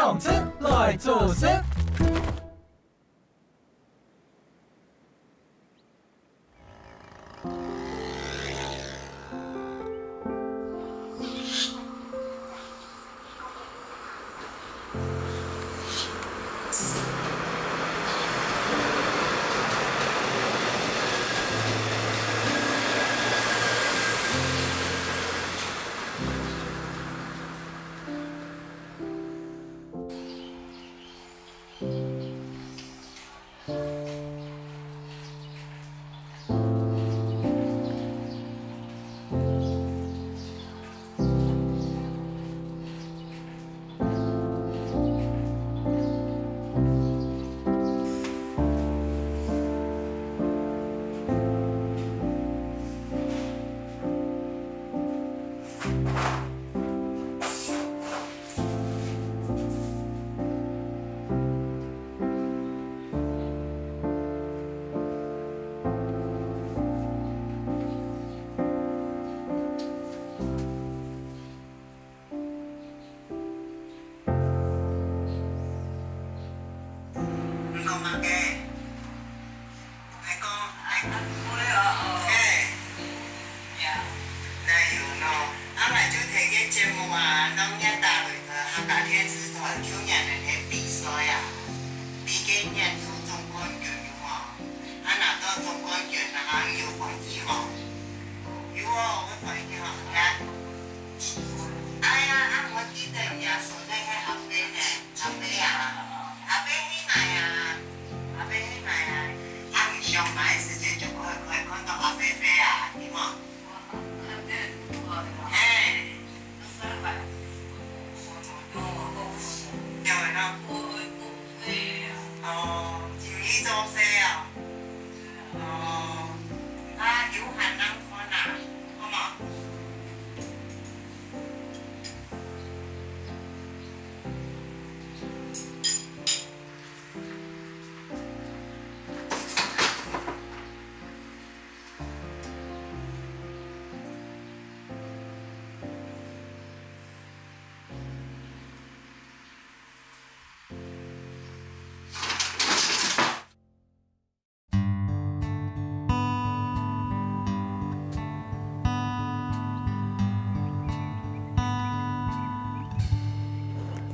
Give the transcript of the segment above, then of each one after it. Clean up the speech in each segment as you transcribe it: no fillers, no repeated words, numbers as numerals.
动词来做事。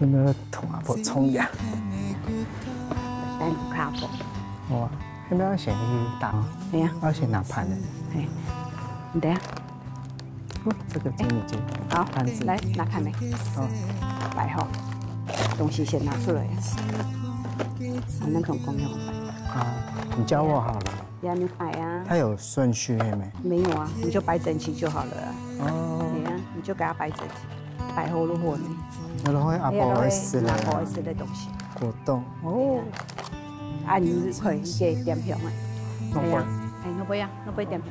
有没有痛啊？无冲呀？等卡步。好啊，有没有先去打？对呀。我先拿盘的。嘿，你等下。这个经理经。好，盘子。来拿盘没？好。摆好，东西先拿出来。我们总共用摆。啊，你教我好了。呀，你摆啊。它有顺序没？没有啊，你就摆整齐就好了。哦。对呀，你就给它摆整齐，摆好了后呢。我都会阿婆会撕的。阿婆会撕的东西。果冻。哦。啊，你可以给点评的。我会。哎，我不要，我不点评。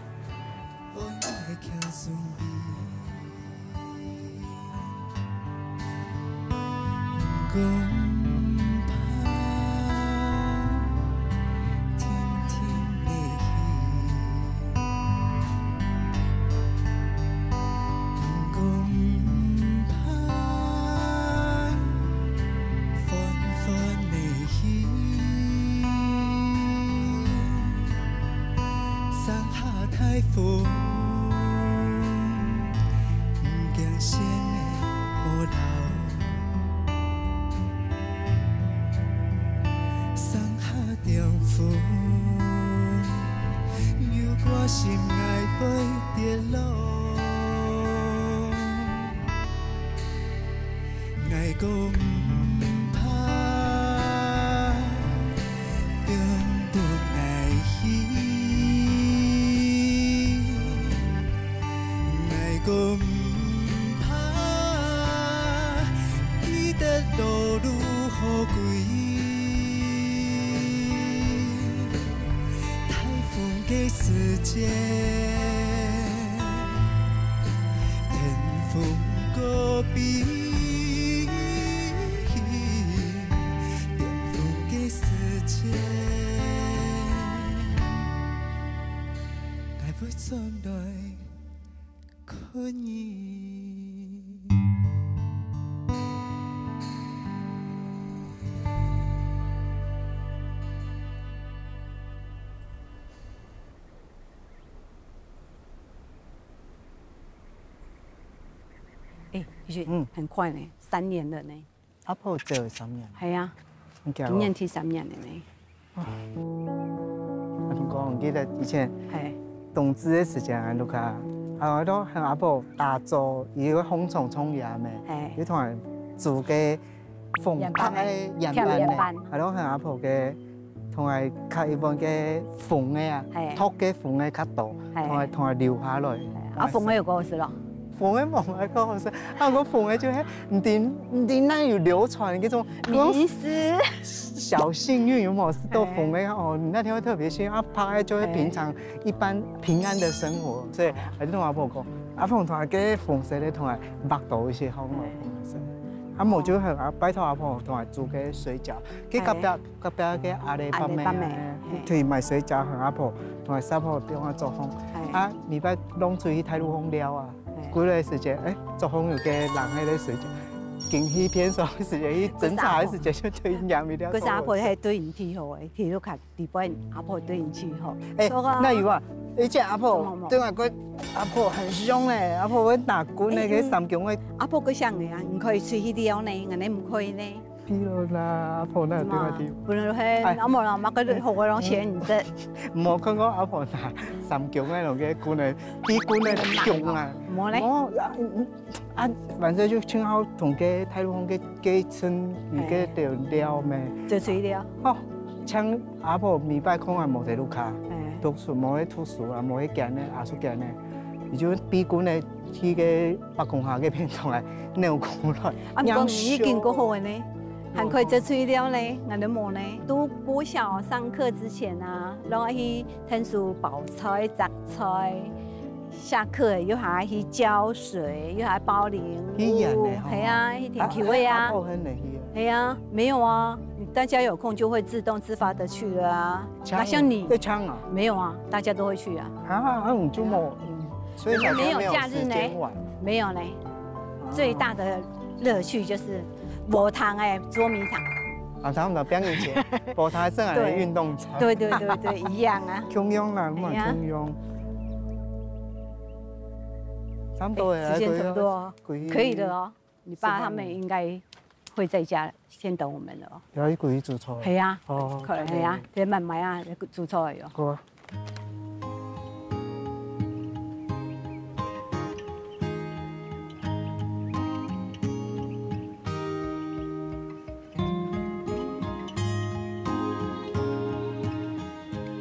相待可以。哎，很快呢，3年了呢。阿婆做3年，系啊，今年第3年了呢。我同讲，记得以前系冬至的时间啊，都卡，我都向阿婆打做伊个红葱葱盐的，伊同人做个凤拍的盐班的，还都向阿婆个同埋较一般个缝的啊，托个缝的较多，同埋留下来。啊，缝的有个好吃咯。缝的冇乜個好食，個縫嘅就係唔點那有流傳嗰種迷思小幸運，有冇？是都縫嘅哦，你那天會特別幸運，拍就係平常一般平安的生活，所以我就同阿婆講，阿婆同埋嘅縫食咧同埋擘到一些好嘛。阿婆就係拜託阿婆同埋做嘅水餃，佢隔壁嘅阿里巴妹，佢賣水餃向阿婆同埋三婆俾我做風，啊，禮拜攏出去睇路風了啊。過嚟時間，作風有嘅人喺度水餃，勁起偏爽嘅時間，伊整茶嘅時間就對飲咪了。嗰時阿婆係對人氣好嘅，氣都較地板，阿婆對人氣好。那有啊，以前阿婆對我講，阿婆很凶咧，阿婆會打滾咧，佢三公嘅。阿婆佢想嘅啊，唔可以出去了呢，人哋唔可以呢。譬如啦，阿婆那對我啲。本來係阿婆啦，乜嗰啲學嗰種錢唔得。唔好講講阿婆拿三公嘅嗰個滾嚟，比滾嚟強啊！冇咧。啊，反正就正好同個太魯峰個村而個條料咩？就水料。哦，像阿婆明白講係冇在路卡，讀書冇喺讀書啊，冇喺揀咧，阿叔揀咧，而就比滾嚟去個北公下個片同嚟扭過來。啊，唔講已經夠好嘅呢。還可以做水料呢，我哋冇呢。讀國小上課之前啊，然後去聽書包菜、摘菜，下課又還去澆水，又還包靈物，係啊，去田球位啊，係啊，沒有啊，大家有空就會自動自發的去了啊。那像你，沒有啊，大家都會去啊。啊，我就冇，所以沒有假日呢，沒有呢。最大的樂趣就是無糖的捉迷藏。啊，他們的表演節，無糖生來的運動場。對對對對，一樣啊。中庸啦，咁啊中庸。差不多時間差不多，可以的哦。你爸他們應該會在家先等我們了哦。有一個煮菜。係啊。哦。係啊，你慢慢啊，煮菜喲。好。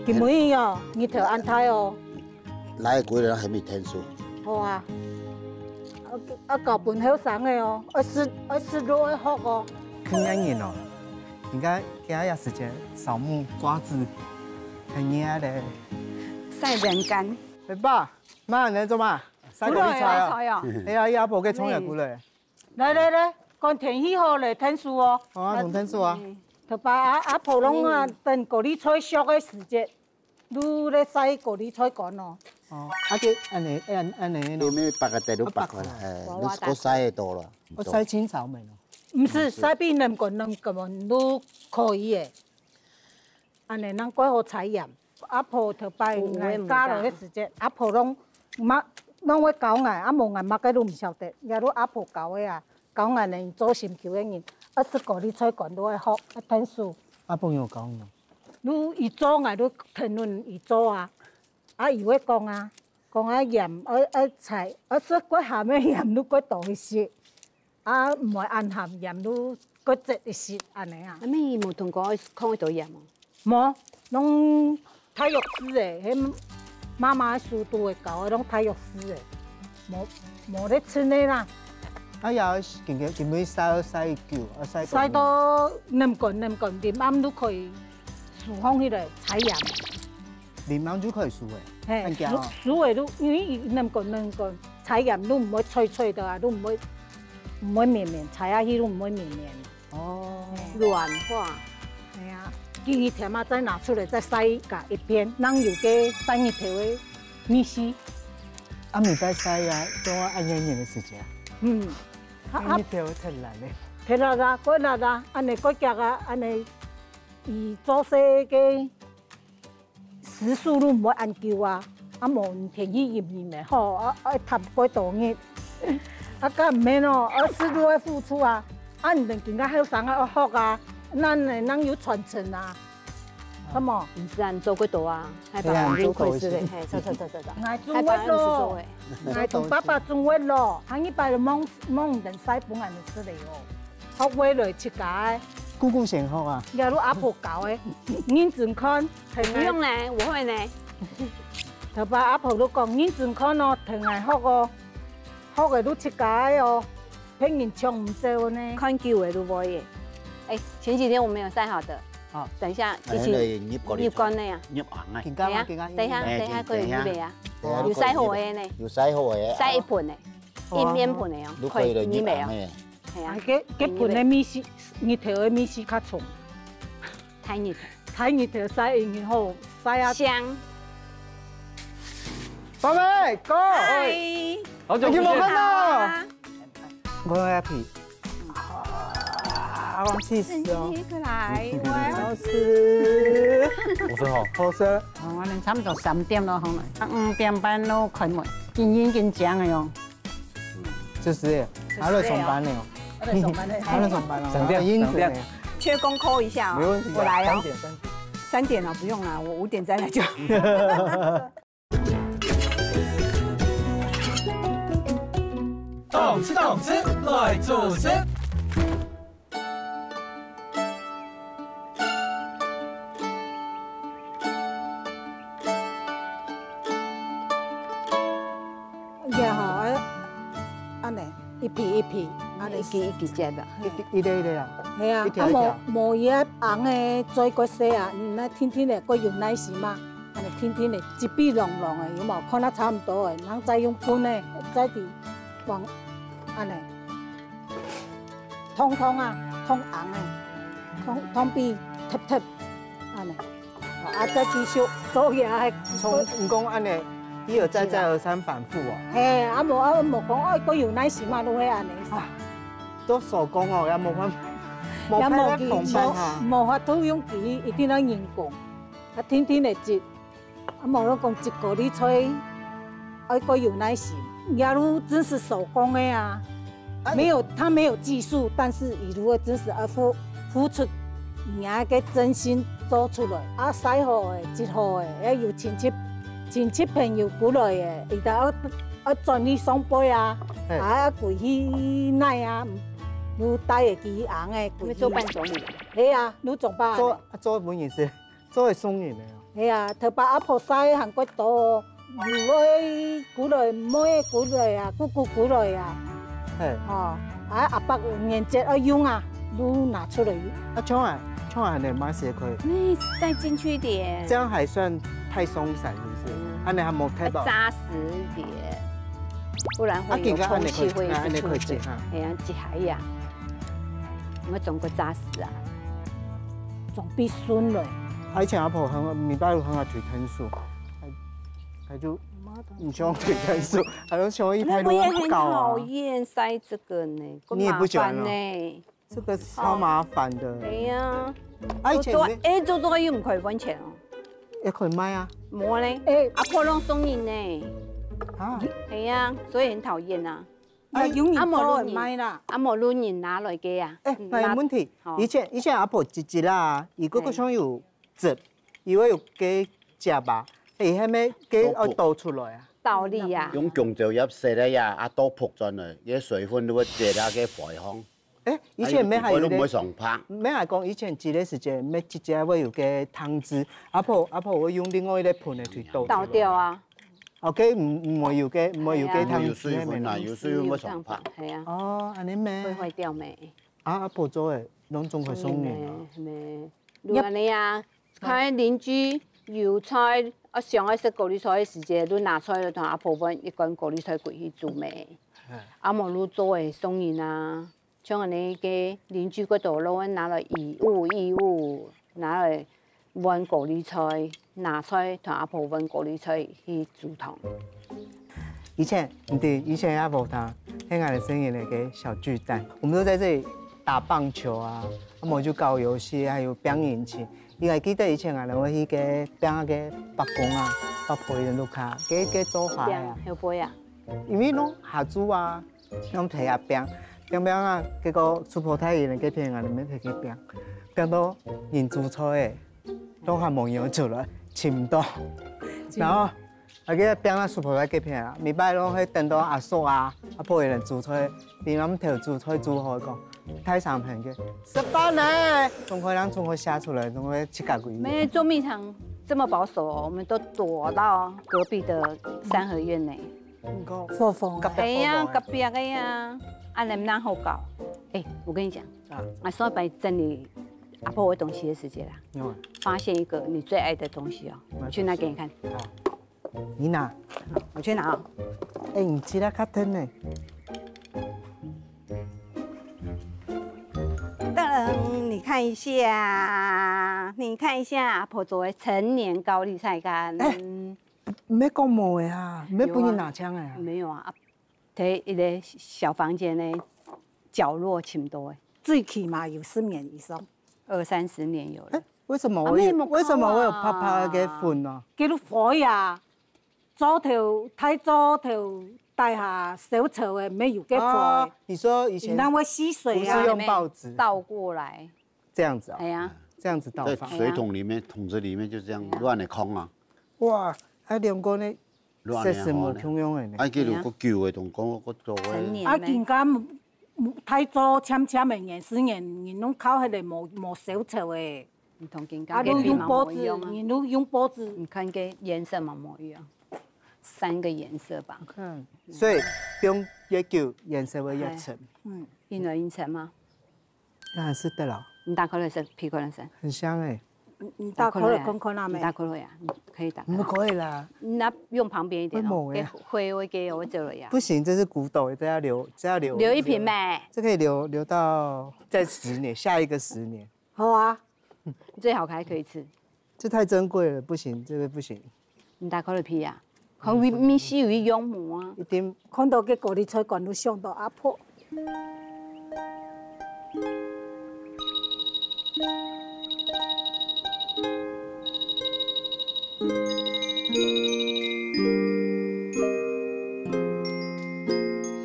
今暝哦，日頭安泰哦。來幾日還沒聽說。好啊。搞半好省嘅哦，20多會學哦。去年人哦，而家有時間掃墓瓜子，很熱咧。曬人乾。你爸，媽你做嘛？曬嗰啲菜啊？哎呀，阿婆嘅蔥入過嚟。來，講天氣好嚟聽書哦。好啊，同聽書啊。就把阿婆攏啊，等嗰啲菜熟嘅時節，你咧曬嗰啲菜乾哦。哦，啲安尼。你咩白嘅地都白嘅啦，你嗰曬多啦。我曬青草咪咯。唔是，曬邊兩個都可以嘅。安尼咱過好採鹽，阿婆就擺嚟加落嘅時節，阿婆攏會搞嘅，阿無嘅乜嘅都唔曉得，假如阿婆搞嘅啊，搞嘅人做心球嘅人。食嗰啲菜乾都會學，聽書。阿婆有講喎。你一做啊，你評論一做啊，伊會講啊鹽，菜，食過鹹嘅鹽，你過多一些，唔會按鹹鹽，你過質一些，安尼啊。咁你冇同講講到鹽冇？冇，攏體育師嘅，迄媽媽書都會教，攏體育師嘅，冇咧穿咧啦。啊有見佢曬腳，曬到黏乾，連暗都可以樹放起來採鹽。連暗都可以樹嘅，係樹嘅都因為黏乾，採鹽都唔會脆的啊，都唔會綿，採下去都唔會綿。哦，軟化。係啊，第二天啊再拿出來再曬一邊，讓有個曬一條嘅米丝。啊，米白晒呀，都要按年的时间。嗯，啊，你条太难嘞。摕落啦，过落啦，安尼过夹啊，安尼伊做些个时速都唔会按旧啊，啊无天气炎炎的吼，啊ทับ过度热，啊甲唔免哦，啊适度的付出啊，啊唔能更加后生啊学啊，咱有传承啊，好冇？唔是啊，你做过多啊，还把人做过是的，嘿，走。爱种月咯，爱同爸爸种月咯，行一摆就忙人使本人就出嚟哦，學月嚟出街。姑姑先好啊。假如阿婆教的，認真看，不用呢，我会呢。頭擺阿婆都講認真看哦，同埋學哦，學嘅都出街哦，拼人唱唔到呢。看久的都不会。哎，前几天我们有晒好的，好，等一下一起醃乾呢呀。醃硬嘅，健係啊，康等一下可以預備啊，有晒好的呢，要洗好嘅，晒一盤的，一面盤的哦，可以預備哦。係啊，嗰盤嘅米絲，熱頭嘅米絲較重，太熱，太熱頭曬然後曬下。香。宝贝，哥，嗨，好久不有没有看见，到？我 happy。啊，我气死哦！快來，好吃。我说好，好吃。我哋差唔多3點咯，可能5點半都開門，已經講嘅喲。就是还在上班呢哦。我哋上班咧，还在上班哦。省电省电。缺工扣一下哦，没问题。我来哦。 3 3點了，不用了，我5點再來就。动吃动吃来做事。也好，安尼一片一片，安尼一支接的，一粒啊。系啊，无伊啊红的做过细啊，那天天的过用奶丝嘛，安尼天天的一笔long long的，有冇看得差唔多的，人再用盆的，再伫往安尼，通通啊，通红的，通比凸凸，安尼，啊再继续做嘢，从唔讲安尼，一而再再而三反复哦。嘿，啊无讲哦，过用奶丝嘛，都会安尼。做手工哦，也冇法，也冇技上班啊。无法度用机，一定要人工，啊天天来折，啊无拢讲一个你吹，爱个有耐心。假如真是手工的啊，他没有技术，但是伊如果真是付出，人个真心做出来，啊洗好的、折好的，要有亲戚朋友过来的，伊就要转你送杯啊，啊贵起奶啊。你带会支红的，会做伴手礼。系啊，你做吧。做本也是，做会送人的哦。系啊，头把阿婆晒韓國多，如果古來妹古來啊，姑姑古來啊，係。哦，啊阿伯年節要用啊，都拿出來。啊，청아的马鞋可以。那再进去一点。这样还算太松散，是不是？安尼还冇太饱。扎实一点，不然会有空气会一直出去。哎呀，挤海呀。有没有种过扎实啊？种必酸嘞。以前阿婆很米巴有很好腿藤树，还就你想腿藤树，还有想一排我也很路搞讨厌塞这个呢，你也不喜欢呢？这个超麻烦的。哎呀，做又唔可以揾錢哦。也可以卖啊。冇咧，阿婆拢送人呢。啊？係啊，所以很討厭啊。阿莫亂買啦，阿莫亂人拿來嘅啊！那有問題。以前阿婆一啦，如果個想有折，以為有雞夾吧，係咪雞要倒出來啊？倒立啊！用姜椒葉洗咧呀，啊倒撲進來，啲水分都會借下嘅排放。以前咩係？都唔會上拍。咩係講以前一個時間，咩一隻會有個湯汁，阿婆會用另外一個盆嚟去倒。倒掉啊！OK，唔會有嘅湯汁係咪？有水分會上拍。係啊。哦，安尼咩？會壞掉咩？阿婆做嘅，攏總會送人啊。咩？如果你啊，睇鄰居油菜，我上一食高麗菜嘅時節，都拿出來同阿婆揾一罐高麗菜攰去煮咩？阿莫你做嘅送人啊，像我哋嘅鄰居嗰度攞拿來義務，拿來揾高麗菜。拿出来同阿婆温锅里出去煮汤。以前唔对，以前也无他，黑暗的声音那个小巨蛋，我们都在这里打棒球啊，啊么就搞游戏，还有表演琴。伊还记得以前啊，我去个边个北宫啊，北婆人都卡，给做法呀，有杯啊，因为拢下煮啊，拢摕下边啊，结果出婆太人个片啊，里面摕去边到人煮菜诶，拢还冇样做了，吃唔到，然后。啊，个边啊，苏婆在隔片啊，每摆拢去等到阿叔啊，阿婆人煮菜，连咱们头煮菜煮好讲，太上片嘅，18呢，总可能从我写出来，总会7家鬼。没做蜜糖这么保守哦，我们都躲到隔壁的三合院内。佛风啊，哎呀，隔壁个呀，啊，能不能好搞？哎，我跟你讲，啊，上一摆整理阿婆的东西的时间啦，发现一个你最爱的东西哦，我去拿给你看。你拿，我去拿。哎，你其他较疼呢？噔，你看一下，阿婆做的陈年高丽菜干。唔要讲无的啊，唔要帮你拿枪的啊。没有啊，在一个小房间的角落请多的，最起码有10年以上，20-30年有了。为什么我有拍拍嘅粉呢？叫做火呀，早头太早头带下小丑的没有给火。你说以前那我吸水啊，不是用报纸倒过来，这样子啊？哎呀，这样子倒在法。水桶里面，桶子里面就这样乱的空啊。哇，还两个呢，乱这是冇的通用的呢。啊，叫做个旧的，同讲个做陈年啊，更加太早浅浅的20-10年，人拢靠迄个冇小丑的。你同金啊，刚你用报纸，你都用报纸。你看个颜色嘛模一样，3个颜色吧。看，所以不用越久颜色会越沉。一人一层吗？当然是的了，你打可乐色，皮可乐色。很香哎。你打可乐看看那没？打可乐呀，你可以打。不可以啦，那用旁边一点哦，会灰我给我走了呀。不行，这是古董，这要留，留一瓶呗。这可以留到再10年，下一个10年。好啊。最好还可以吃，这太珍贵了，不行，这个不行。你打可乐皮呀？可米西有一养母啊。一定看到个高丽菜干都想到阿婆。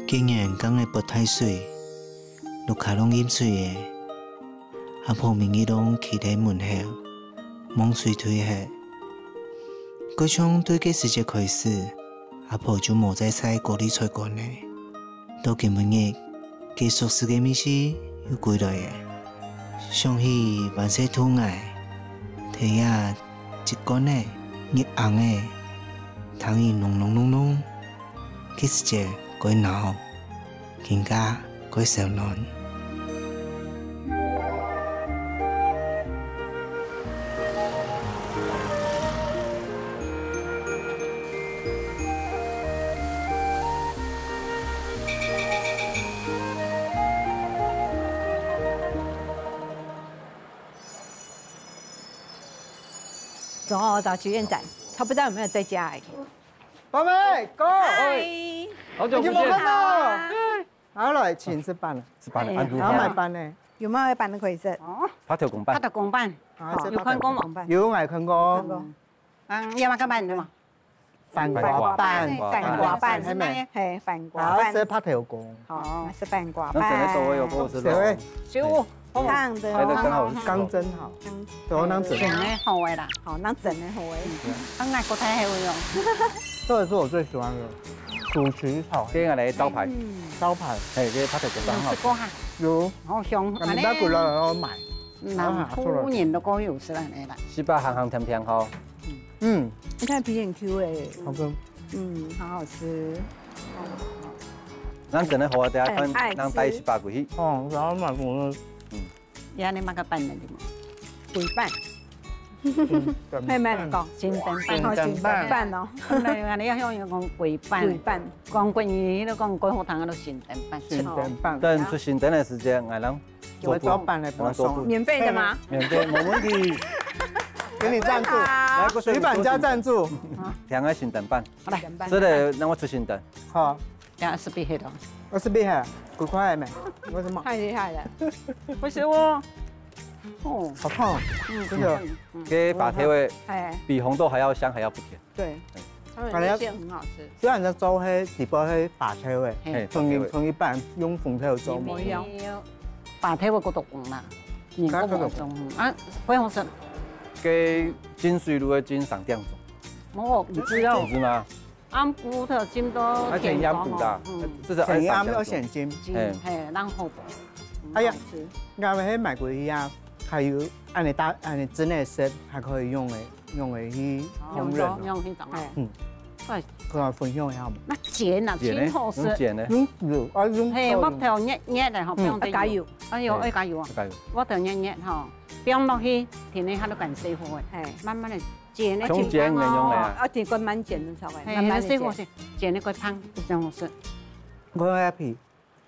竟然讲的不太水，路卡拢淹水的。阿婆明日拢企在门口，望水推下。嗰種對嘅時節開始，阿婆就冇再曬高麗菜乾了。到今日，佢熟悉嘅米絲又歸來嘅。想起萬世土藝，睇下一乾嘅、熱紅嘅，湯圓濃濃濃濃，嘅時節改鬧，更加改上暖。走哦，找菊院长，他不知道有没有在家哎。宝贝，Go！好久不你有没有看见，到？好了，请吃饭了，吃饭了，安住然后买饭呢？有没有办的可以吃？拍條公辦，公辦，有看過嗎？有買看過。要買個辦的嘛？飯瓜飯，飯瓜飯係咪？係飯瓜好，飯。食拍條公。好，是飯瓜那整個座位有飯。夠是誰會？就燙的，哎那剛好是剛蒸好，對，我能整。整的好的啦，好，那整的好哎。當然國泰係會用。這個是我最喜歡的，薯蕖炒這個嚟招牌，招牌，係這個拍條公辦好食。過下，有。好香。我們在鼓樓然後買。南土人都過有食啦，你啦。西巴鹹鹹甜甜好，嗯，你看皮很 Q 哎，好吃。好好吃。咱整個好啊，等下愛看，咱帶18過去。哦，然後買我呀，你買個辦的你嘛？鬼飯，的。妹妹講新燈辦。好新飯哦，你要向人講鬼辦，鬼飯。講關於都講鬼火堂都新燈辦。新燈辦。等出新燈的時間，我能我早辦了，不送。免費的嗎？免費，冇問題。给你赞助，来，我徐板家赞助。两个行等办，好来，这个让我出行等。好2比黑的， ，20币哈，几块没？为什么？太厉害了，不是我。哦，好烫哦，真的。给把铁味哎，比红豆还要香，还要不甜。对，他们感觉那些很好吃，虽然在做迄底部迄白菜味，嘿，同一般用红菜做嘛。一样。白體會嗰度講啦，年嗰個種啊，灰紅色给金水路的金上店种，我唔知道你，知吗？啱骨頭尖多而且养补的，这是很啱二上要現金。係然後哎呀，啱喺買過一樣，還有按你之內食還可以用去烹飪。用去種，嗯，係跟我分享一下嘛。那剪啊，碱呢？真好食用，碱呢？用油啊用係豆我頭熱熱嚟，嗬，不用加油，哎呦，愛加油啊！加油！我頭熱熱嗬，不用落去，田裏喺度緊師傅嘅，哎，慢慢嚟剪咧，從碱嘅用嚟啊！啊，甜棍蛮碱的，稍微，係慢慢的師傅先剪呢個湯，真好食。我 happy。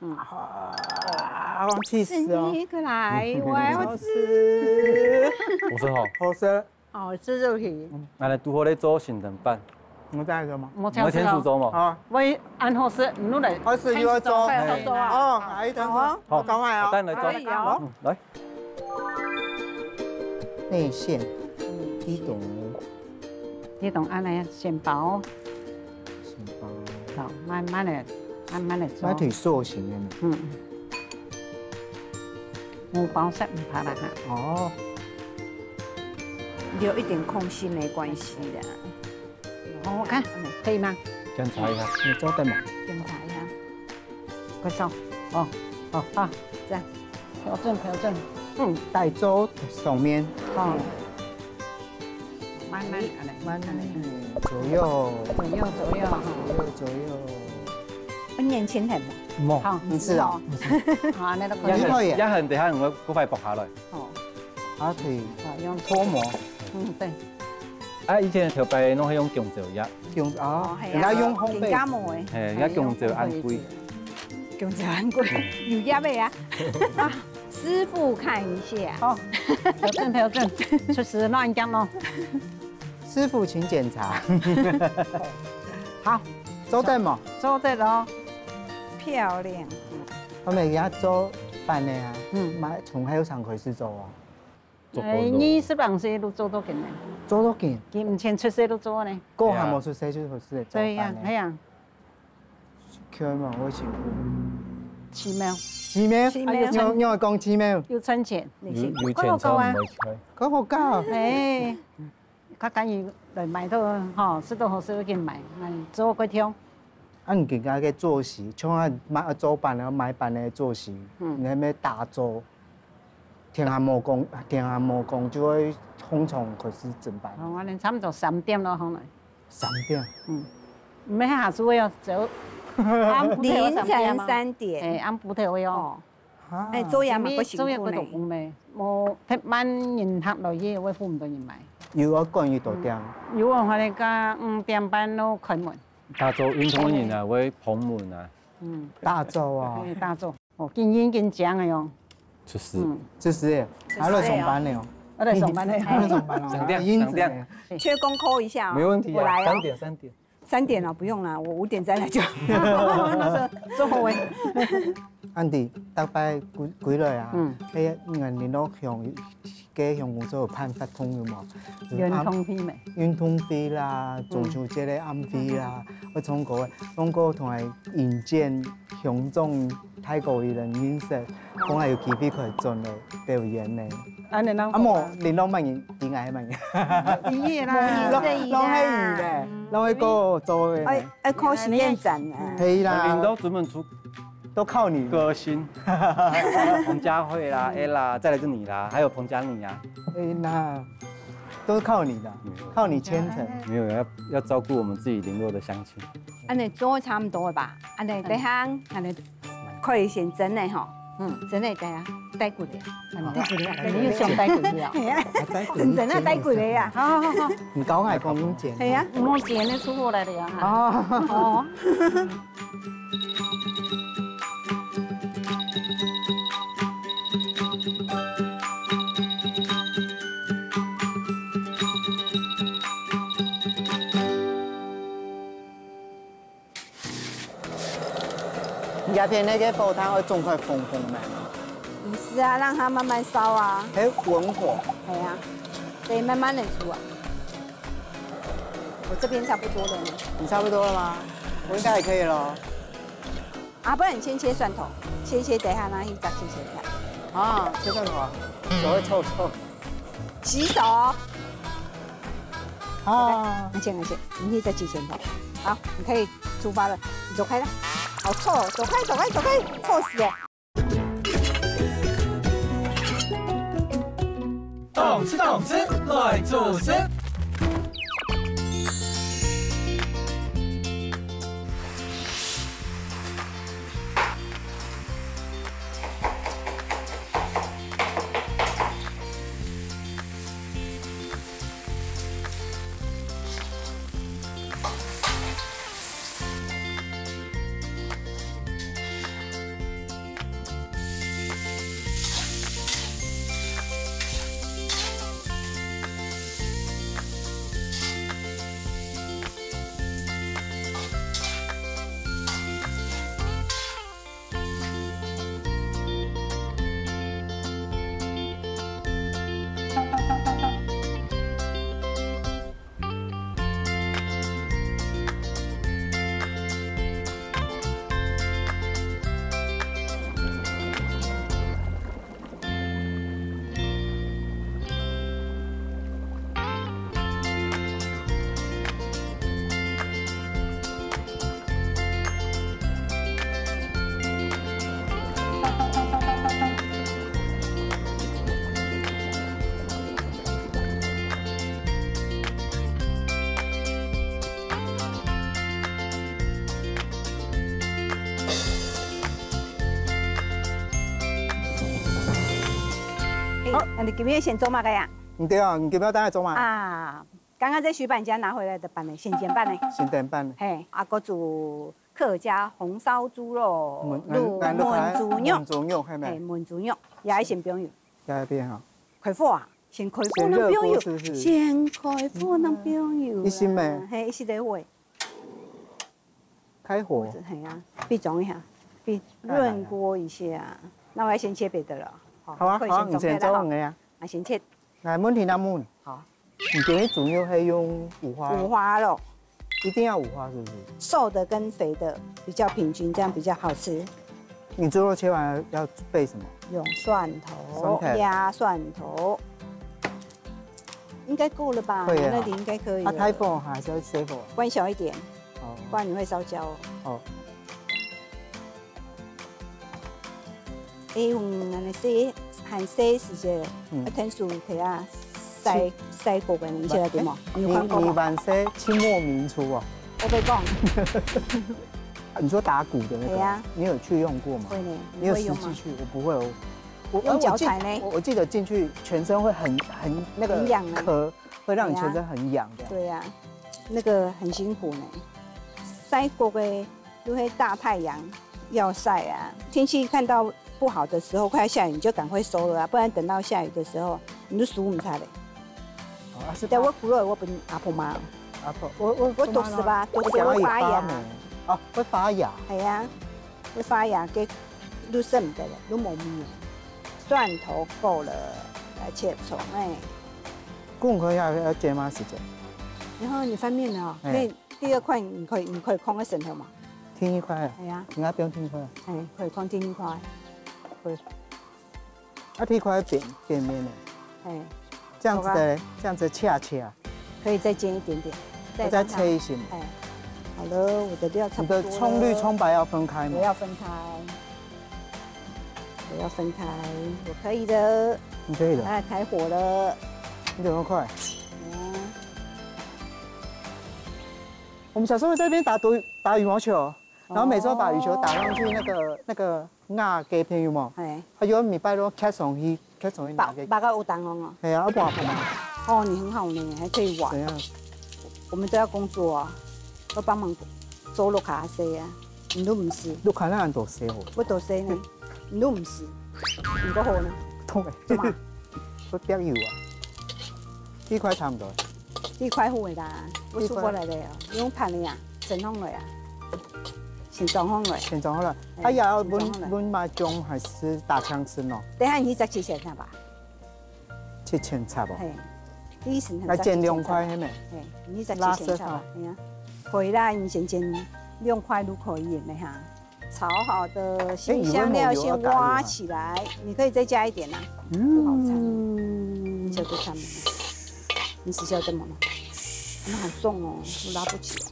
嗯，啊，我氣死哦！你過來，我好要吃，我说吼，好吃。好吃肉皮，俺来拄好咧做行等办，我帶咗嘛？我我天數做嘛。啊，喂，按好食，唔嚟。我是要做。好做啊，哦，係等陣。好，趕快啊！等来做可以哦。来，內餡，一種呢種按嚟先包，什麼？就慢慢嚟，慢慢嚟做。那挺塑形的呢。嗯，我包食唔怕啦嚇。哦，留一點空隙沒關係的，我看可以嗎？檢查一下。你做得嘛？檢查一下，快收。哦，哦，好，這樣，調整調整。嗯，帶粥上面，好。慢慢嚟，慢慢左右，左右左右。左右。我年輕點嘛，冇，好，唔是啊，好，你都可以。一可以一痕地下我嗰塊薄下來。哦，它可以好用脱模，嗯，對。啊，以前條白攏係用姜椒壓，用啊，人家用烘焙，加膜誒，係而家姜椒按龜。姜椒很貴，有壓味啊，啊，師傅看一下，好，調整調整，出師亂講咯。師傅請檢查。好，做得嘛？做得咯。漂亮，我們而家做飯呢啊，嗯買從喺上開始做啊，20人歲都做到緊咧，做到見，佢唔前出世都做呢。個還冇出世就開始做對呀，飯呢。係啊，佢嘛，我請奇妙，寺廟，寺廟因為講寺廟，要存錢。有你有錢就唔會吹。嗰個價，誒，佢假如嚟買到嗬，識到好少見買，做嗰條。啊，你而家嘅做事，像啊買做飯啊買飯嘅做事，你係咩大做？天下冇工就會空從開始整飯。我哋差唔多3點咯，可能。 3點，唔係下晝要走。凌晨3點，誒，啱補條喎。啊哎，做嘢嘛不辛做嘢嗰度苦呢，講咩？冇踢晚人客來嘢，我付唔到人買。要我趕要到點，如果我哋家5點半都開門。大做運動人啊，會捧門啊，嗯，大做啊，係大做。哦，見煙見獎嘅樣。出事。就是還來上班了，我哋上班咧。還來上班了，上店英子上店呢缺工扣一下，沒問題啊，我來哦， 3點。 3點了，不用了，我5點再來就。做好嘅。安迪，大擺幾耐啊？嗯，誒，人都向工作判發通嘅嘛，圓通片未？運動費啦，中秋節嘅暗費啦，我從過同埋引薦向眾泰國人認識，講係有機會可以進來表演呢。安尼啷？啊冇，你攞乜嘢？點解乜嘢？咦啦，攞係魚嘅，攞係個做嘅。哎，扣實驗展啊，係領啦，導專門出都靠你。歌星，彭佳慧啦、ella，再來就你啦，還有彭佳妮啊。哎那都靠你的，靠你牽成。沒有要照顧我們自己聯絡的鄉親。安尼做差唔多了吧？安尼第行，安尼可以先整嚟吼，整嚟睇下，帶骨的，帶骨嘅，你要上帶骨嘅啊？係啊，整啊帶骨的呀，好好好，你搞外公用剪。係啊，我剪得出過來的呀。哦。哦。鸦片那个火它会种块红红的。是啊，让它慢慢烧啊。还文火。哎呀，对，慢慢的煮啊。我这边差不多了呢。你差不多了吗？我应该也可以了。啊，不然你先切蒜头，切，等一下拿去炸切看。啊，切蒜头啊，手会臭。洗手。啊，很浅，你可以再切蒜头。好，你可以出发了，你走开了。好臭，走开，臭死了。动吃，来做事。那你今天先做嘛个呀？唔对啊，你今要等下做嘛？啊，刚刚在徐板家拿回来的板呢，先煎板呢。先点半。嘿，阿哥煮客家红烧猪肉、焖猪肉，焖猪肉系咪？嘿，焖猪肉，也先不用油。加一边哈。开火啊！先开火，能不用油。先开火，能不用油。一心咩？嘿，一心的火。开火。嘿啊，避中一下，避润锅一下。那我要先切别的了。好啊，好，你先做个呀。啊，先切。来，焖甜那焖。好。你今天猪肉是用五花？五花肉。一定要五花是不是？瘦的跟肥的比较平均，这样比较好吃。你猪肉切完要备什么？用蒜头、压蒜头，应该够了吧？会啊，那里应该可以。啊，太火还是要小火？关小一点，哦，不然你会烧焦。哦。用安尼洗，含洗时节，天数睇下洗过嘅，你知道点吗？你玩些清末民初哦。我被讲。你说打鼓的那个？对呀。你有去用过吗？会呢。你有实际去？我不会哦。用脚踩呢？我记得进去全身会很那个痒壳，会让你全身很痒的。对呀，那个很辛苦呢。晒过嘅，因为大太阳要晒啊，天气看到不好的时候，快要下雨，你就赶快收了啊，不然等到下雨的时候，你就数唔差嘞。哦，是。但我苦了，我本阿婆妈。阿婆，我懂事吧？懂事会发芽。哦，会发芽。系啊，会发芽，给都剩唔得了，都冇米。蒜头够了，来切葱哎。滚可以要煎吗？时间？然后你翻面了，可以第二块你可以空个枕头嘛？添一块啊？系啊。应该不用添一块。哎，可以空添一块。会。啊，添一块扁面呢？哎。这样子的，这样子切。可以再煎一点点。再切一些。哎。好了，我的料差不多了。你的葱绿、葱白要分开吗？我要分开。我可以的。你可以的。哎，开火了。你怎么快？我们小时候在这边打羽毛球，然后每次都把羽球打上去那个鸭鸡片有冇？哎。还有米拜都开上去拿给。把个有弹簧啊。哎呀，我玩。哦，你很好呢，还可以玩。怎样？我们都要工作啊，要帮忙做路卡西啊，你都唔是。路卡那人多西哦。我多西呢，你都唔是，唔够好呢。痛诶。做嘛？会飙油啊。这块差不多。这块好的啦，我出过来的呀，用盘的呀，整弄了呀。先装好了。先装好了。哎呀，焖麻酱还是打枪吃喏？等下你再切切看吧。切青菜不？嘿，你是来煎2块嘿没？嘿，你再切青菜吧。哎呀，可以啦，你先煎2块都可以的哈。炒好的鲜香料先挖起来，你可以再加一点啦。不好掺。你晓得掺吗？你是晓得吗？那好重哦，我拉不起来。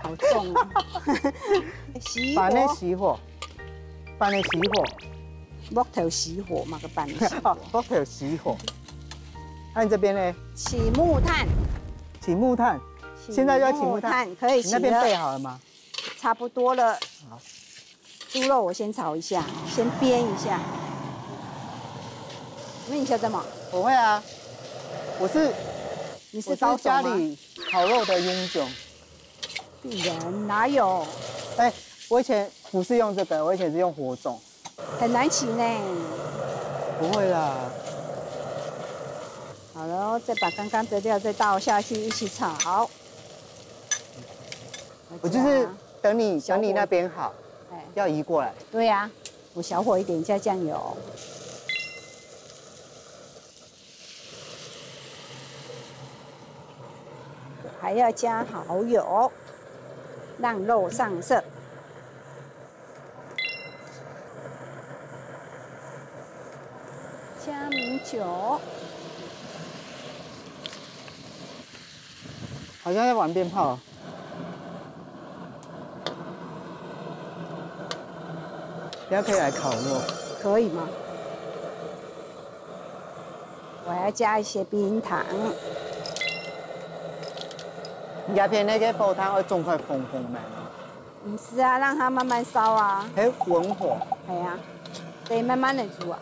好重哦！熄火。把那熄火。木头熄火嘛，个把那熄火。木头熄火。那你这边呢？起木炭。起木炭。现在就要起木炭，可以起了。你那边备好了吗？差不多了。好。猪肉我先炒一下，先煸一下。那你晓得吗？我会啊。你是高手吗？家里烤肉的英雄。鄙人哪有？哎，我以前不是用这个，我以前是用火种。很难起呢。不会啦。好了，再把刚刚的料再倒下去一起炒。我就是等你那边好，要移过来。对呀，我小火一点加酱油。还要加蚝油，让肉上色。加米酒，好像在玩鞭炮。等下可以来烤肉，可以吗？我要加一些冰糖。鸦片那个煲汤会种块红红的。不是啊，让它慢慢烧啊。哎，文火。哎呀，得慢慢的煮啊。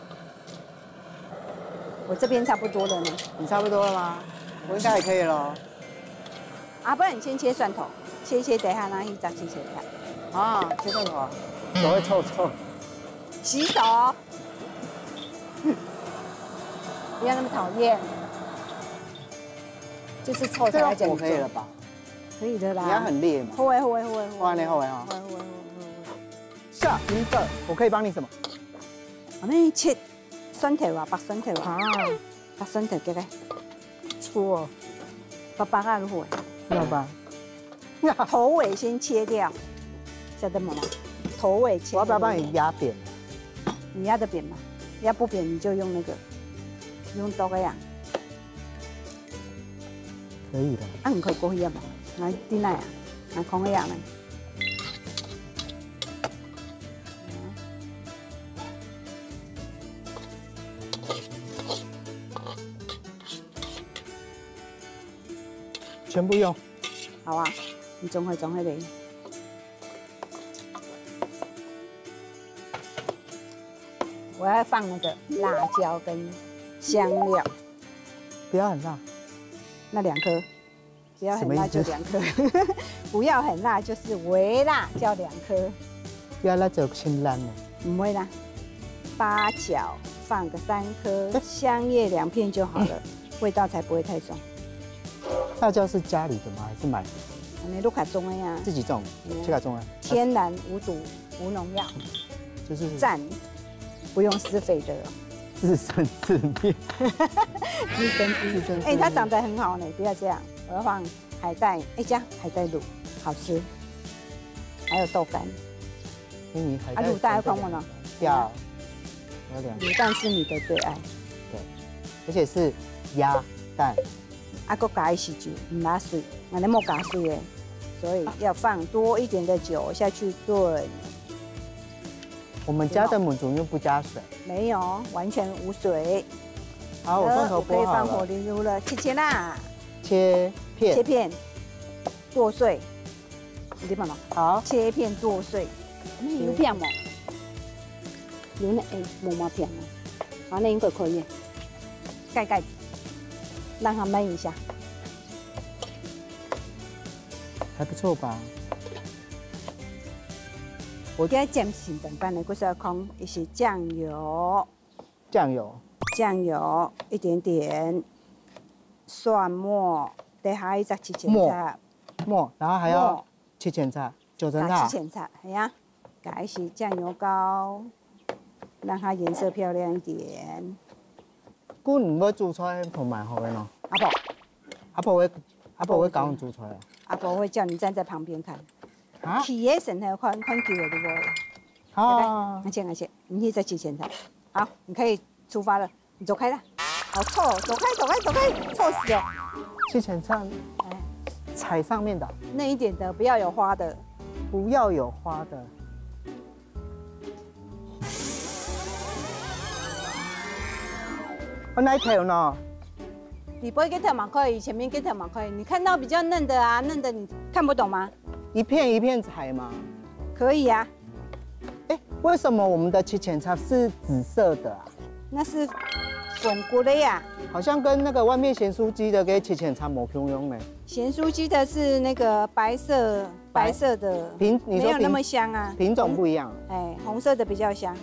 我这边差不多了呢。你差不多了吗？我应该也可以了。啊，不然你先切蒜头，切，等下拿一张切看。啊，切蒜头啊，手会臭。洗手。不要那么讨厌。就是臭才要讲究。可以了吧？可以的啦。你要很烈嘛。后尾。哇，你后尾哈。下一个，我可以帮你什么？我们切蒜头啊，白蒜头啊。白蒜头给个。粗哦。白啊，如何？要吧。头尾先切掉，晓得吗？头尾切。我要不要帮你压扁？你压得扁吗？压不扁你就用那个，用刀个样。可以的。啊，唔可以过去啊嘛，来啲奶啊，来空个样呢。全部用。好啊，你总会嚟。我要放那个辣椒跟香料，不要很辣。那2颗，不要很辣就2颗，不要很辣就是微辣，叫2颗。不要辣就先烂了。唔会啦，八角放个3颗，香叶2片就好了，味道才不会太重。辣椒是家里的吗？还是买的？你都卡种的呀，自己种，去卡种的。天然无毒无农药，就是赞，不用施肥的。自生自灭，自生。哎，它长得很好呢，不要这样。我要放海带，加海带卤，好吃。还有豆干。你海带。卤蛋要放吗？要2。卤蛋是你的最爱。对，而且是鸭蛋。搁加一些酒，唔拉水，那你莫加水的，所以要放多一点的酒下去炖。我们家的母猪又不加水，没有，完全无水。好，我蒜头剥好了，可以放火灵炉了，切啦，切片，剁碎，你看嘛，好，切片剁碎，牛片嘛，牛呢？冇毛片哦，好，那应该可以，盖盖子，让它焖一下，还不错吧？我给它煎成等般的，就是要放一些酱油，一点点蒜末，等下一只切，末，然后还要七前菜、九层塔。七前菜，系啊，改是酱油膏，让它颜色漂亮一点。姑唔要煮出来同蛮好的喏。阿婆会教我煮出来。阿婆会叫你站在旁边看。啊？起野神还看看久了对不？好。而且，你在七前菜。好，你可以出发了，你走开了。好臭，走开，臭死了。七前菜，踩上面的。嫩一点的，不要有花的。不要有花的。我来条呢。底部给条嘛可以，前面给条嘛可以。你看到比较嫩的啊，嫩的你看不懂吗？一片一片踩吗？可以啊。哎，为什么我们的七前菜是紫色的啊？那是粉骨的呀。好像跟那个外面咸酥鸡的跟七前菜没相用呢。咸酥鸡的是那个白色的，你说没有那么香啊，品种不一样。哎，红色的比较香。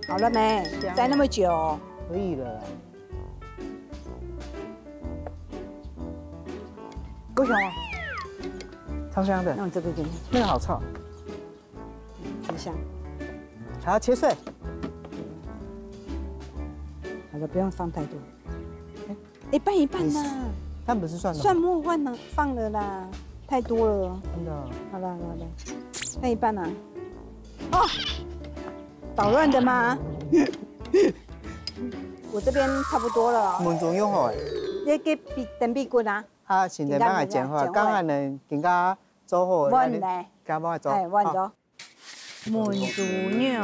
好了没？摘那么久，可以了啦。够香吗？超香的。那我这个给你，那个好臭。很香。还要切碎。好了，不用放太多。一半一半啦。它不是蒜头。蒜末放了啦，太多了。真的。好了，那一半啦。哦。捣乱的吗？我这边差不多了。焖煮用好诶。你给等比骨啊？啊，现在帮它剪好，刚才呢，更加做好。我来，加帮它做。哎，我做。焖煮牛，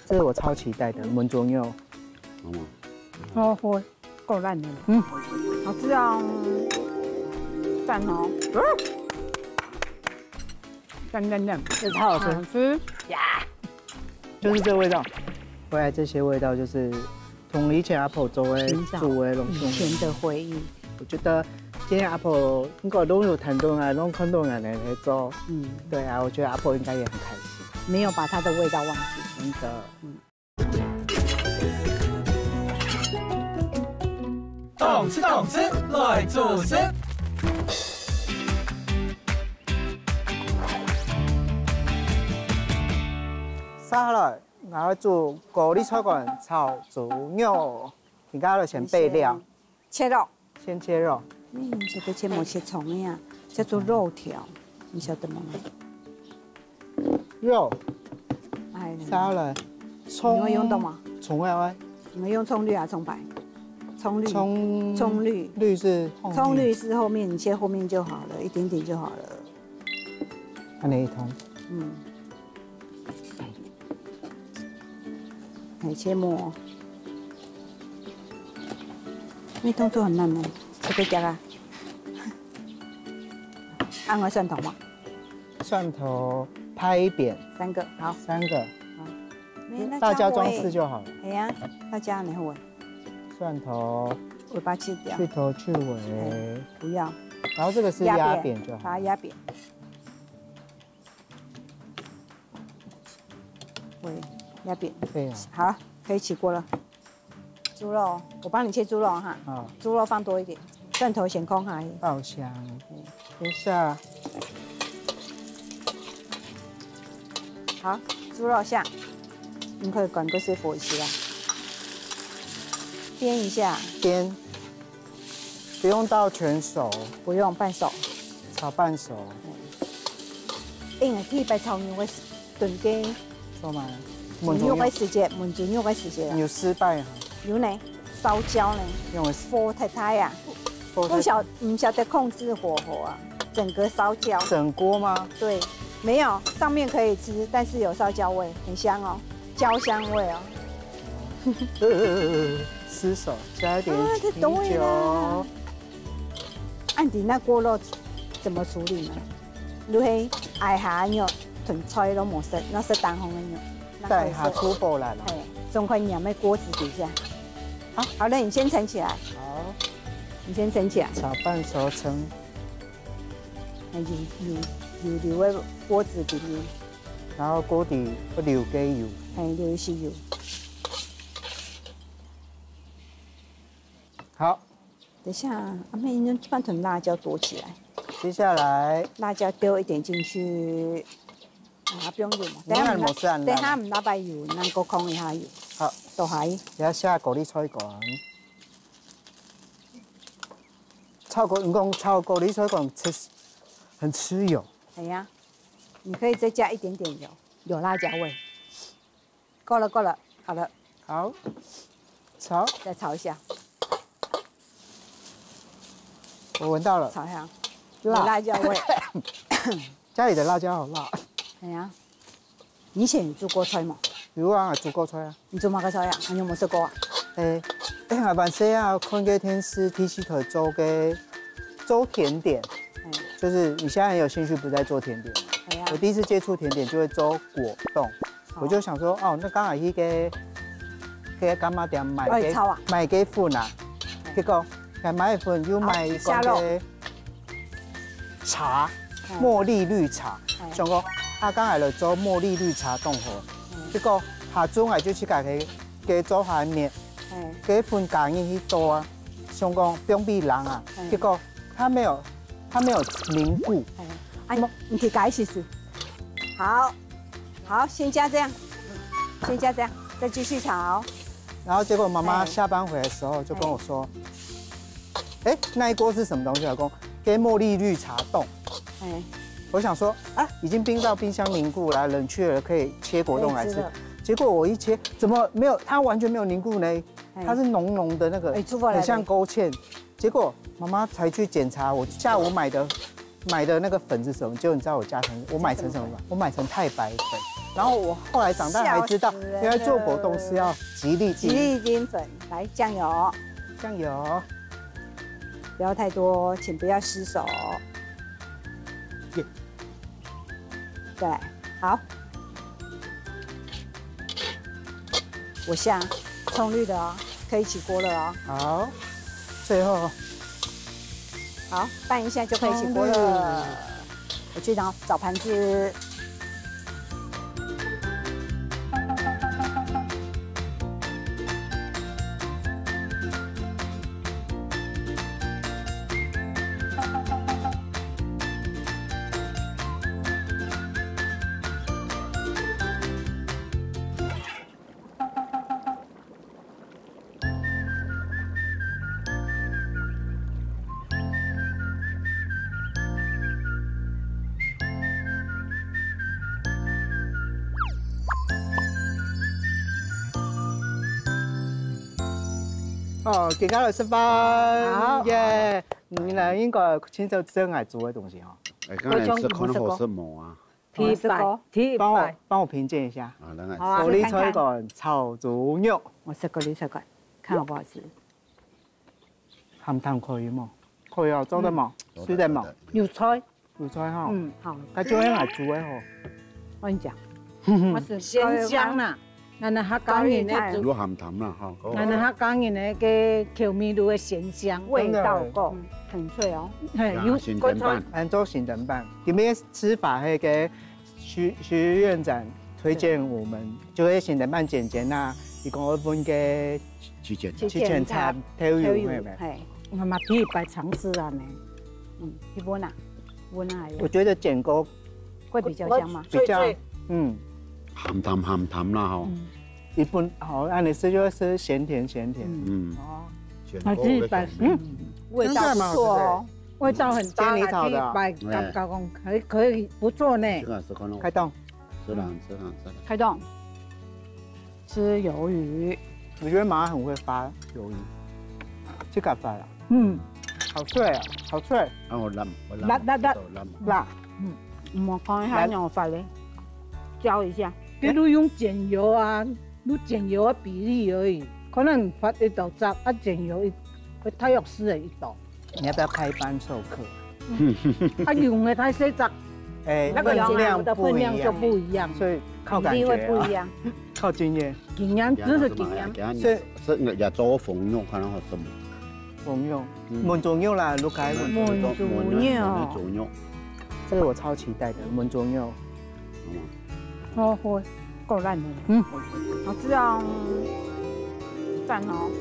这是我超期待的焖煮牛。哦，会够烂的。好吃啊！赞哦。赞，这超好吃呀！就是这味道，回来这些味道就是同以前阿婆做的煮的拢以前的回忆。我觉得今天阿婆应该都有谈动啊，都看动啊来做。对啊，我觉得阿婆应该也很开心，没有把它的味道忘记。真的。动吃，来做事。杀了，然后做高丽菜馆炒猪肉，你刚刚先备料，切肉，先切肉。这个切末切葱的呀，叫做肉条，你晓得吗？肉，哎，杀了，葱，你会用到吗？葱啊，你们用葱绿啊，葱白？葱绿，葱绿，绿是葱绿是后面，你切后面就好了，一点点就好了。按那一通。切末，那动作很慢呢，切对夹啊。按个蒜头吗？蒜头拍扁3个，好，3个，好。大椒装饰就好了。哎呀，大椒你会？蒜头尾巴切掉，去头去尾，不要。然后这个是压扁就好，把它压扁。对，压扁。对啊。好，可以起锅了。猪肉，我帮你切猪肉哈。好。猪肉放多一点，蒜头先空下。爆香。等一下。好，猪肉下，你可以赶个水火一起啦。煸一下。煸。不用到全熟。不用，半熟。炒半熟。因为可以白炒牛的炖鸡。做吗？牛的时节，焖煮牛的时节。有失败哈。有呢，烧焦呢。因为火太大呀。不晓得控制火候啊，整个烧焦。整锅吗？对，没有，上面可以吃，但是有烧焦味，很香哦，焦香味哦。失手，加一点啤酒。按你那锅肉怎么处理呢？如嘿爱下肉囤菜都冇食，那是当红的肉。带下粗布来了。哎，总快染在锅子底下。好了，你先盛起来。好。你先盛起来。炒半熟盛。留在锅子里面。然后锅底要留给油。哎，留一些油。好，等一下，阿妹，你半桶辣椒躲起来，接下来辣椒丢一点进去。啊，不用油嘛。等下等下唔打白油，咱搁控一下油。好，倒下去。然后下高丽菜干。炒高丽菜干很吃油。哎呀，你可以再加一点点油，有辣椒味。够了，好了。好，炒。再炒一下。我闻到了。炒一下，有辣椒味。家里的辣椒好辣。哎呀，你以前有煮过菜吗？有啊，煮过菜啊。你做嘛个菜啊？你有冇食过啊？下半时啊，看个电视提起可周甜点，就是你现在很有兴趣，不是在做甜点。我第一次接触甜点就会做果冻，我就想说，哦，那刚好去给干妈店买给粉啊，结果买粉又买一个茶，茉莉绿茶，想讲啊，刚来就做茉莉绿茶冻好，结果下阵我就去给做下面，给粉加进去多啊，想讲不用比人啊，结果它没有凝固。哎，你可以改试试。好，先加这样，再继续炒。然后结果妈妈下班回来的时候就跟我说，那一锅是什么东西？老公，给茉莉绿茶冻。我想说啊，已经冰到冰箱凝固了，冷却了，可以切果冻来吃。结果我一切怎么没有？它完全没有凝固呢？它是浓浓的那个，很像勾芡。结果妈妈才去检查，我下午买的那个粉是什么？结果你知道我买成什么吗？我买成太白粉。然后我后来长大才知道，原来做果冻是要吉利丁粉。来酱油，不要太多，请不要失手。对，好。我下葱绿的哦，可以起锅了哦。好，最后好拌一下就可以起锅了。我去找盘子。哦，大家来吃饭，好耶！你呢应该亲手最爱做的东西哈。刚才吃可能好吃冇啊。帮我评鉴一下。好，高丽菜干炒猪肉。我吃高丽菜干，看好不好吃？鹹淡可以嗎？可以啊，做得嘛？煮得嘛？有菜哈。好。佢做樣嚟煮嘅嗬。我跟你講，我是鮮香啦。咱客家人咧煮鹹淡啦，哈。咱客家人咧嘅調味料嘅鮮香，味道夠，很脆哦。有鹹蛋飯，按做鹹蛋飯，點樣吃法？係嘅徐院長推薦我們，做啲鹹蛋飯簡簡啊，一個本嘅去檢查調油係咪？係，我嘛可以擺嘗試啊呢。你聞哪？聞哪？我覺得剪鍋會比較香嗎？比較，鹹淡啦，哈。一般好，按你吃就是鹹甜。哦。我自己擺，味道不錯哦，味道很大，你炒的，擺加工可以不錯呢。開動，開動，吃魷魚。我覺得媽很會發魷魚，即刻發啦。好脆啊，好脆。啊，我辣。我看一下讓我發咧，教一下。比如用剪油啊，你剪油的比例而已，可能發一道汁，啊剪油會太肉絲的一道。你要不要開班授課？用的太細汁，那個量的分量就不一樣，所以靠感覺，會不一樣，靠經驗。經驗真是經驗。所以日做鳳肉可能好吃。鳳肉，燜豬肉啦，滷開燜豬肉。這個我超期待的燜豬肉。哦，會夠爛的。好吃哦，讚哦。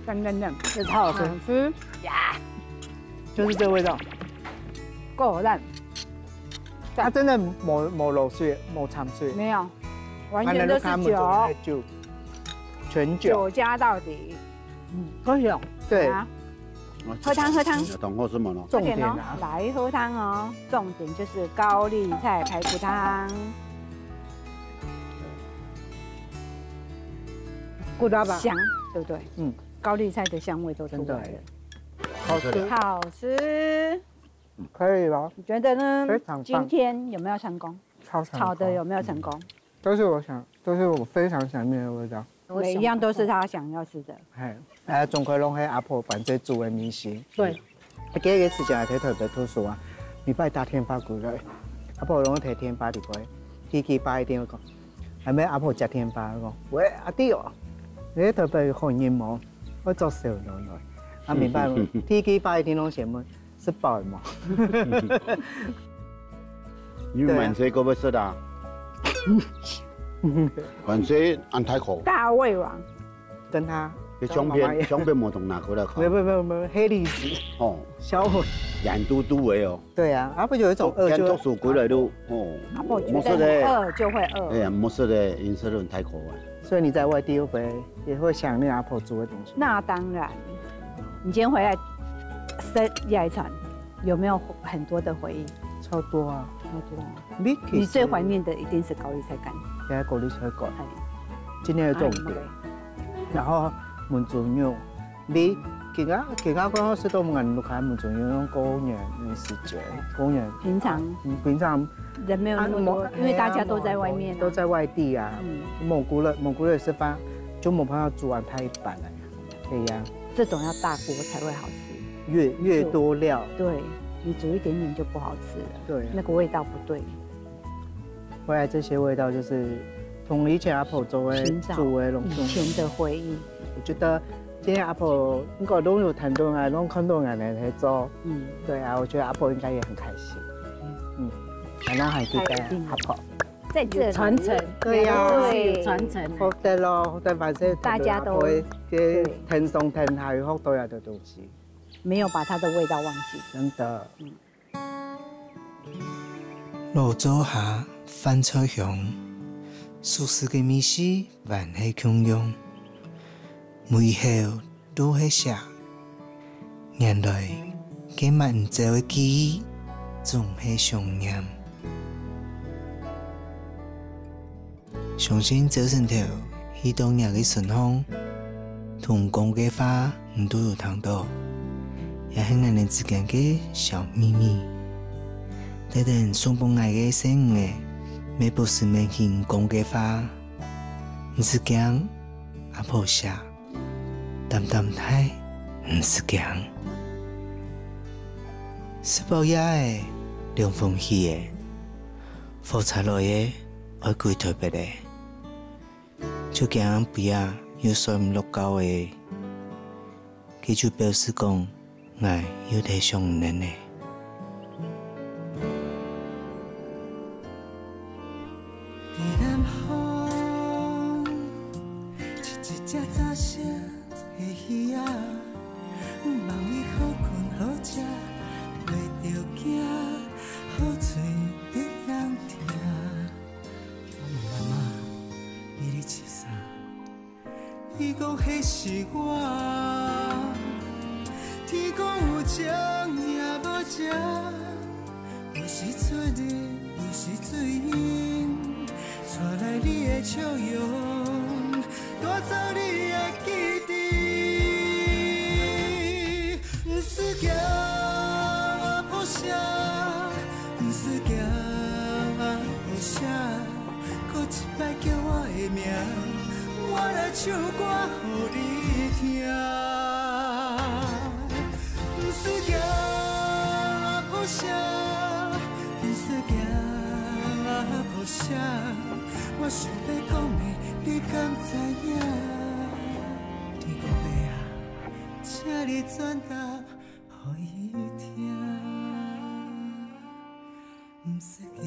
嫩嫩嫩，这超好吃呀！就是这味道。够烂，它真的冇肉碎，冇掺水，没有，完全都是酒，酒，全酒，酒加到底。可以哦。对，啊喝汤喝汤，懂喝什么了？重点哦啊，，来喝汤哦。重点就是高丽菜排骨汤，顾到吧？香，对不对？嗯，高丽菜的香味都出来了，好吃，好吃。可以吧？你觉得呢非常棒？今天有没有成功？超成炒的有没有成功？都是我非常想念的味道。每一样都是他想要吃的。嘿，中国拢喺阿婆办这煮的米食。对，今日时间係特別特殊啊！禮拜大天八過來，阿婆攏提天八入來，天八一定講，係咪阿婆食天八講？喂，阿弟哦，你特別好音喎，我做少落來。啊，明白冇？天八一定攏先問，是飽嘛？你满水够不吃的？满水按太口，大胃王，跟他相片冇同拿过来烤。沒，黑歷史哦，小伙。眼嘟嘟的哦。對啊，阿婆有一種餓就跟读书过来都哦，阿婆覺得你餓就會餓。哎呀，冇吃的饮食都很太口啊。所以你在外地會不會也會想念阿婆煮的東西？那當然，你今天回來生夜場，有沒有很多的回憶？超多啊！超多。你你最懷念的一定是高麗菜乾。現在高麗菜乾，係今天的重點。然後燜豬肉，你其他講是都冇人錄下燜豬肉用公園美食節，公園平常人沒有那麼多，因為大家都在外面，都在外地啊。蒙古人吃飯就冇辦法煮完太一般了，對呀。這種要大鍋才會好吃，越多料，對。你煮一點點就不好吃了，對，那個味道不對。回來這些味道就是同以前阿婆做的煮的以前的回憶。我覺得今天阿婆應該都有很多人，都看到人來做，對啊，我覺得阿婆應該也很開心，然後還記得阿婆在這傳承，對呀，對，傳承，好得咯，好得反正大家都嘅聽上聽下有好多樣的東西。沒有把它的味道忘記，真的。滷煮下飯菜香，素食嘅美食萬係共用，每口都係食，原來嘅萬州嘅記憶總係想念。相信早晨頭去到日嘅順風，同講嘅話唔都有聽到。也係我哋之間嘅小秘密，等等送幫我嘅生嘅，每不是每天講嘅話，唔是講阿婆寫，淡淡睇唔是講，是寶雅嘅涼風氣嘅，火柴來嘅愛攰特別嘅，就講不要有水唔落夠嘅，佢就表示講。我有點想念你。南方，一隻早聲的魚仔，夢裡好困好食，袂着驚，好嘴的人聽。媽媽，你咧吃啥？你講迄是我。天公有情也無情，有時出日，有時水影，帶來你的笑容，帶走你的記憶。不是驚阿婆聲，不是驚阿婆聲，搁一擺叫我的名，我來唱歌予你聽。不是驚阿婆聲，不是驚阿婆聲，我想要講的你敢知影？天公伯啊，請你轉達予伊聽。不是驚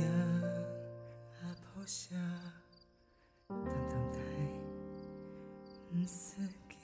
阿婆聲，淡淡睇，不是驚。